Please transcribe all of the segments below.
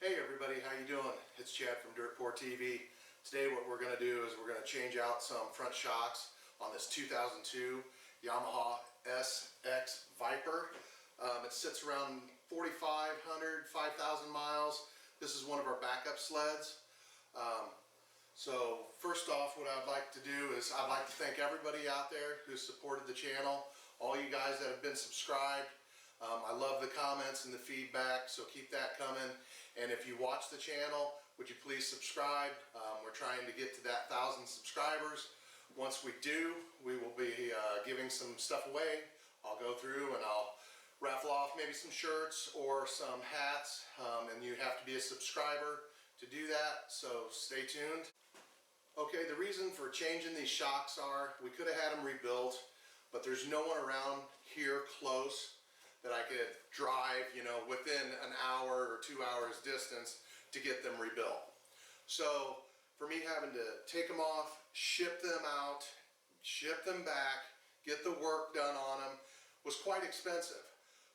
Hey everybody, how you doing? It's Chad from Dirt Poor TV. Today what we're going to do is we're going to change out some front shocks on this 2002 Yamaha SX Viper. It sits around 4,500, 5,000 miles. This is one of our backup sleds. So first off, what I'd like to do is I'd like to thank everybody out there who supported the channel, all you guys that have been subscribed. I love the comments and the feedback, so keep that coming. And if you watch the channel, would you please subscribe? We're trying to get to that 1,000 subscribers. Once we do, we will be giving some stuff away. I'll go through and I'll raffle off maybe some shirts or some hats, and you have to be a subscriber to do that, so stay tuned. Okay, the reason for changing these shocks are we could have had them rebuilt, but there's no one around here close that I could drive, within an hour or 2 hours distance to get them rebuilt. So for me having to take them off, ship them out, ship them back, get the work done on them was quite expensive.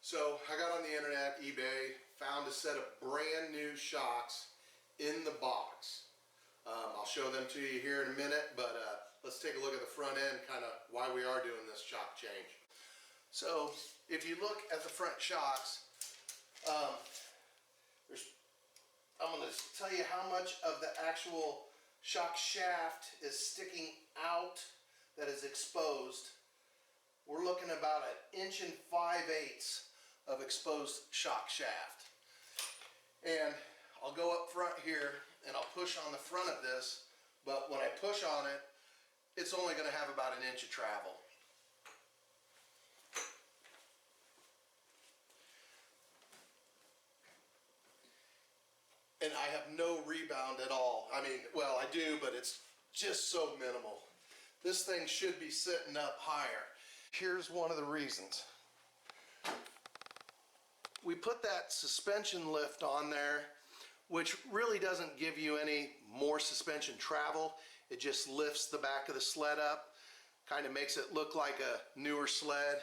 So I got on the internet, eBay, found a set of brand new shocks in the box. I'll show them to you here in a minute, but let's take a look at the front end, kind of why we are doing this shock change. So if you look at the front shocks, I'm going to tell you how much of the actual shock shaft is sticking out that is exposed. We're looking about 1 5/8 inches of exposed shock shaft. And I'll go up front here and I'll push on the front of this, but when I push on it, it's only going to have about 1 inch of travel. And I have no rebound at all. I mean, well, I do, but it's just so minimal. This thing should be sitting up higher. Here's one of the reasons. We put that suspension lift on there, which really doesn't give you any more suspension travel. It just lifts the back of the sled up, kind of makes it look like a newer sled.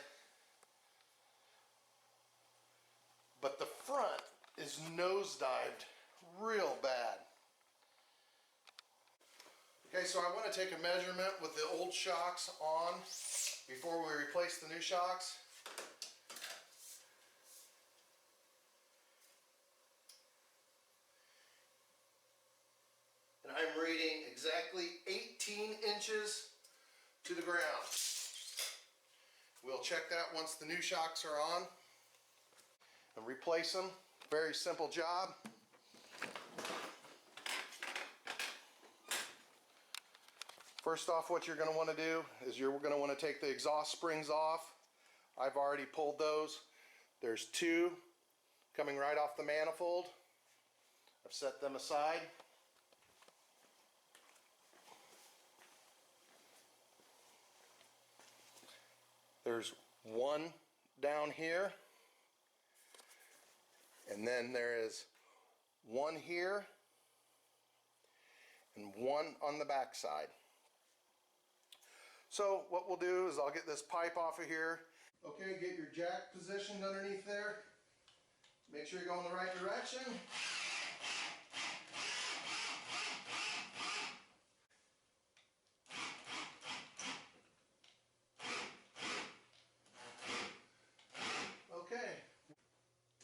But the front is nosedived real bad. Okay, so I want to take a measurement with the old shocks on before we replace the new shocks. And I'm reading exactly 18 inches to the ground. We'll check that once the new shocks are on and replace them. Very simple job. First off, what you're going to want to do is you're going to want to take the exhaust springs off. I've already pulled those. There's 2 coming right off the manifold. I've set them aside. There's 1 down here, and then there is 1 here and 1 on the back side. So what we'll do is I'll get this pipe off of here. Okay, get your jack positioned underneath there. Make sure you're going the right direction. Okay,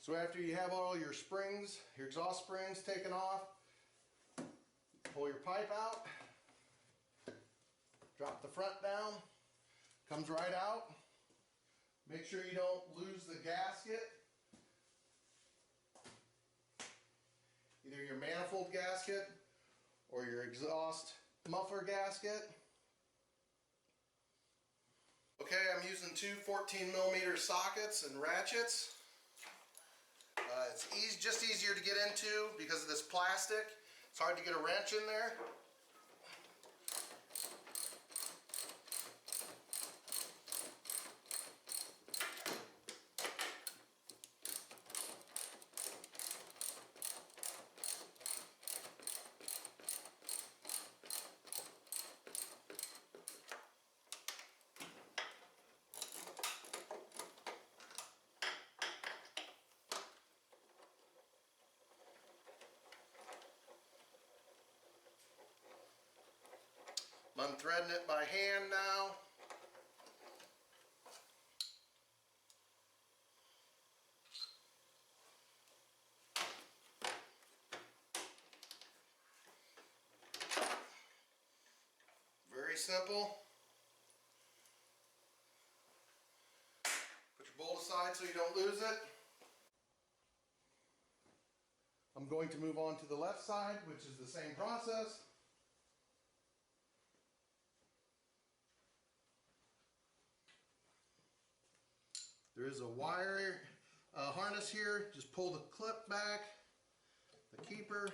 so after you have all your springs, your exhaust springs taken off, pull your pipe out, drop the front down, comes right out. Make sure you don't lose the gasket, either your manifold gasket or your exhaust muffler gasket. Okay, I'm using 2 14mm sockets and ratchets. It's just easier to get into because of this plastic. It's hard to get a wrench in there. threading it by hand now. Very simple. Put your bolt aside so you don't lose it. I'm going to move on to the left side, which is the same process. There is a wire harness here. Just pull the clip back, the keeper,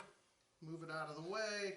move it out of the way.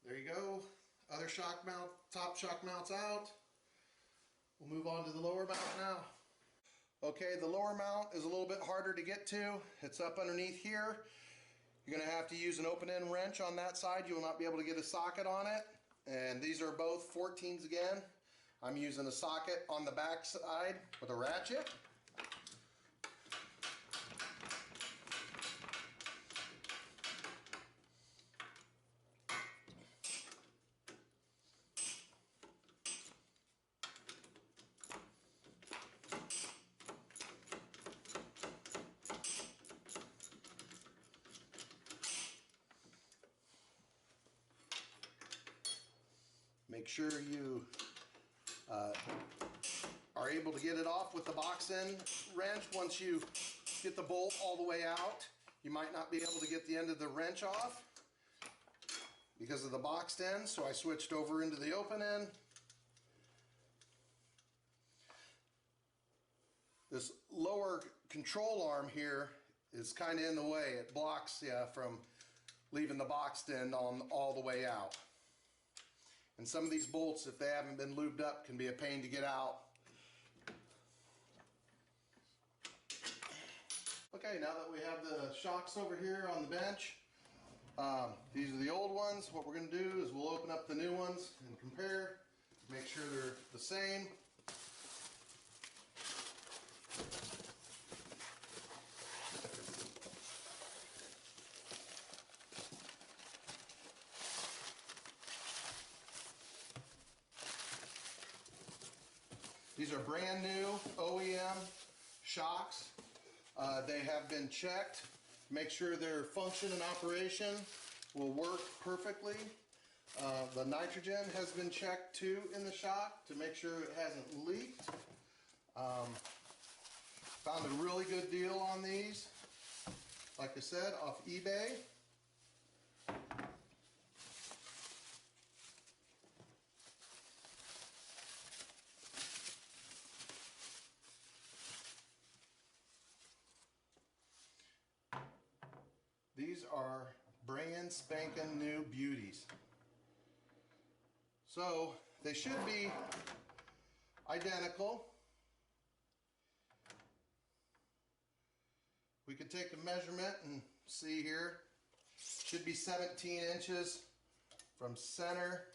There you go. Other shock mount, top shock mounts out. We'll move on to the lower mount now. Okay, the lower mount is a little bit harder to get to. It's up underneath here. You're going to have to use an open-end wrench on that side. You will not be able to get a socket on it. And these are both 14s again. I'm using a socket on the back side with a ratchet. Make sure you are able to get it off with the box end wrench. Once you get the bolt all the way out, you might not be able to get the end of the wrench off because of the boxed end, so I switched over into the open end. This lower control arm here is kind of in the way. It blocks you from leaving the boxed end on all the way out. And some of these bolts, if they haven't been lubed up, can be a pain to get out. Okay, now that we have the shocks over here on the bench, these are the old ones. What we're going to do is we'll open up the new ones and compare, make sure they're the same. These are brand new OEM shocks. They have been checked. Make sure their function and operation will work perfectly. The nitrogen has been checked too in the shock to make sure it hasn't leaked. Found a really good deal on these, like I said, off eBay. These are brand spanking new beauties. So they should be identical. We could take a measurement and see here. Should be 17 inches from center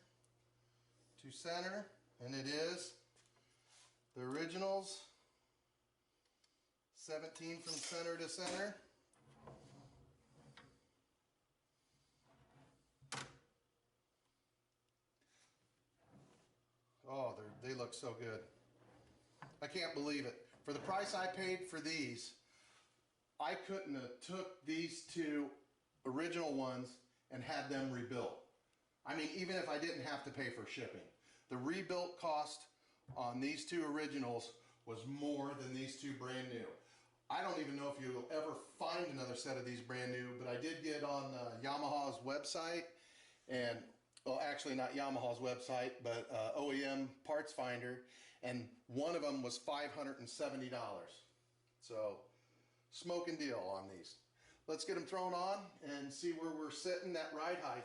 to center, and it is. The originals, 17 from center to center. Oh, they look so good. I can't believe it. For the price I paid for these, I couldn't have took these two original ones and had them rebuilt. I mean, even if I didn't have to pay for shipping. The rebuilt cost on these two originals was more than these two brand new. I don't even know if you'll ever find another set of these brand new, but I did get on Yamaha's website, and, well, actually not Yamaha's website, but OEM Parts Finder, and one of them was $570. So, smoking deal on these. Let's get them thrown on and see where we're sitting at ride height.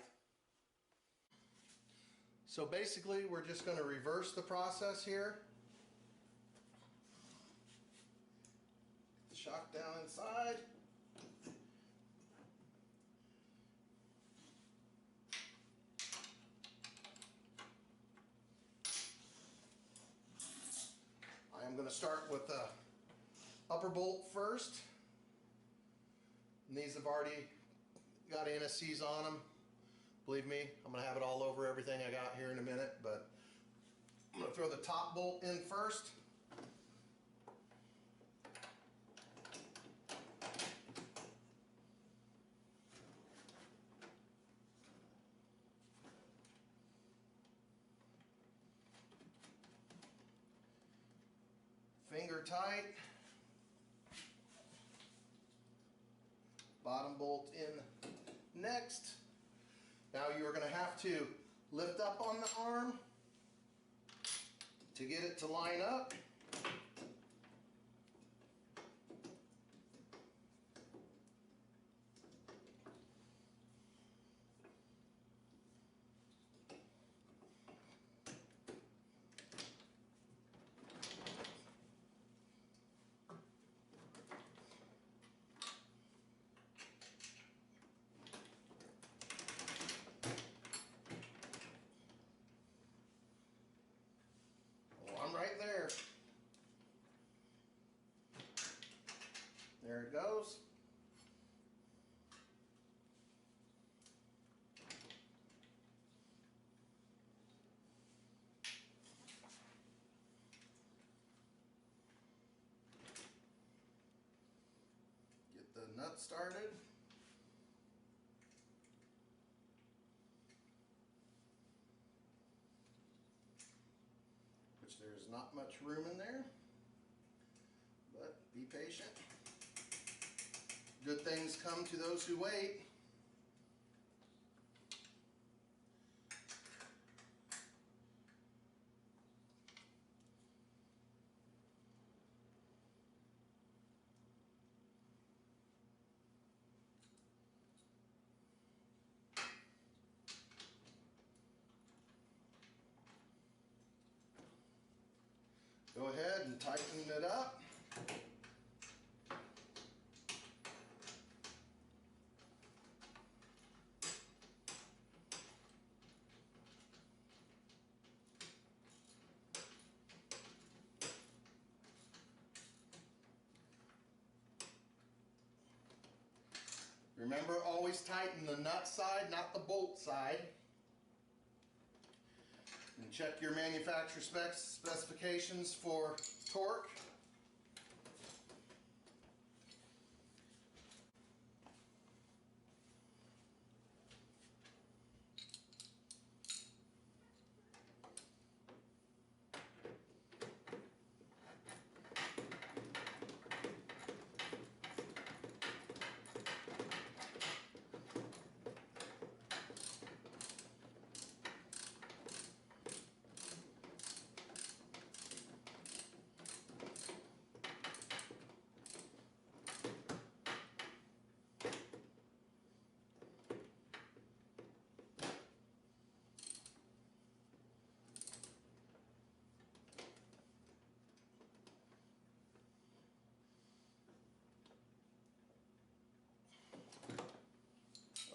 So basically, we're just going to reverse the process here. Get the shock down inside. I am going to start with the upper bolt first. And these have already got NSCs on them. Believe me, I'm going to have it all over everything I got here in a minute, but I'm going to throw the top bolt in first. Finger tight. Bottom bolt in next. Now you're going to have to lift up on the arm to get it to line up. I'm right there. There it goes. Get the nut started. There's not much room in there, but be patient. Good things come to those who wait. Go ahead and tighten it up. Remember, always tighten the nut side, not the bolt side. And check your manufacturer specifications for torque.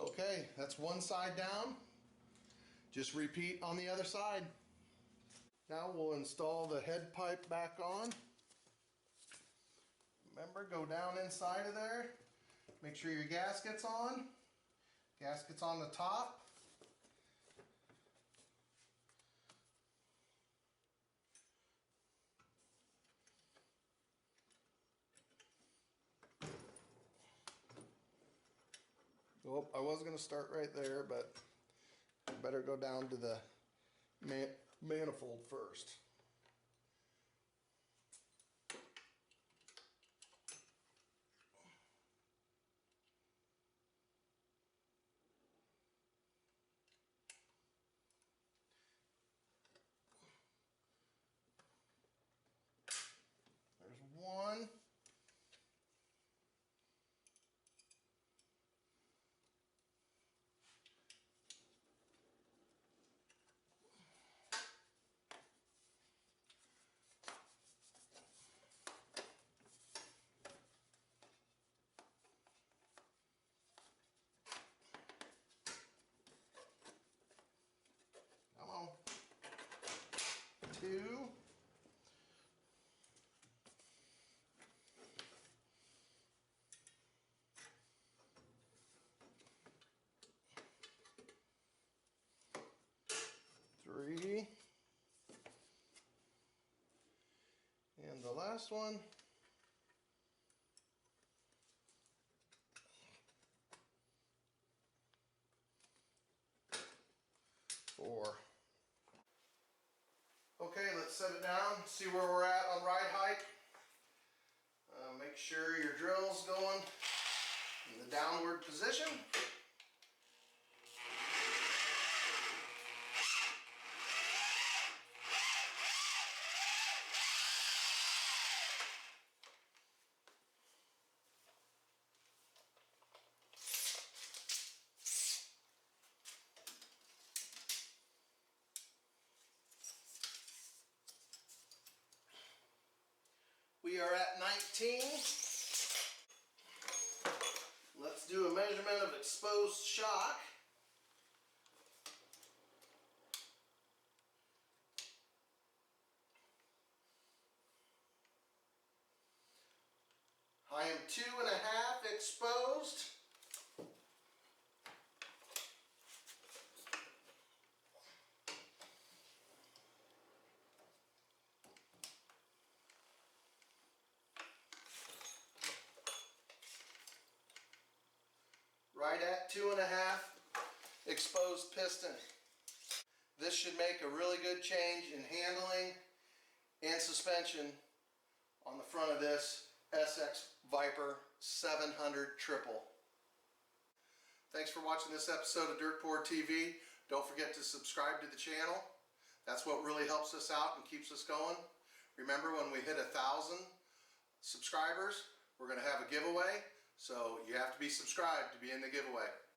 Okay, that's one side down. Just repeat on the other side. Now we'll install the head pipe back on. Remember, go down inside of there. Make sure your gasket's on. Gasket's on the top. Oh, I was going to start right there, but Better go down to the manifold first. There's one. Come on. Two. Three. And the last one. Four. Okay, let's set it down, see where we're at on ride height. Make sure your drill's going in the downward position. We are at 19. Let's do a measurement of exposed shock. I am 2.5 exposed. Right at 2.5 exposed piston. This should make a really good change in handling and suspension on the front of this SX Viper 700 triple. Thanks for watching this episode of Dirt Poor TV. Don't forget to subscribe to the channel. That's what really helps us out and keeps us going. Remember, when we hit 1,000 subscribers, we're going to have a giveaway. So you have to be subscribed to be in the giveaway.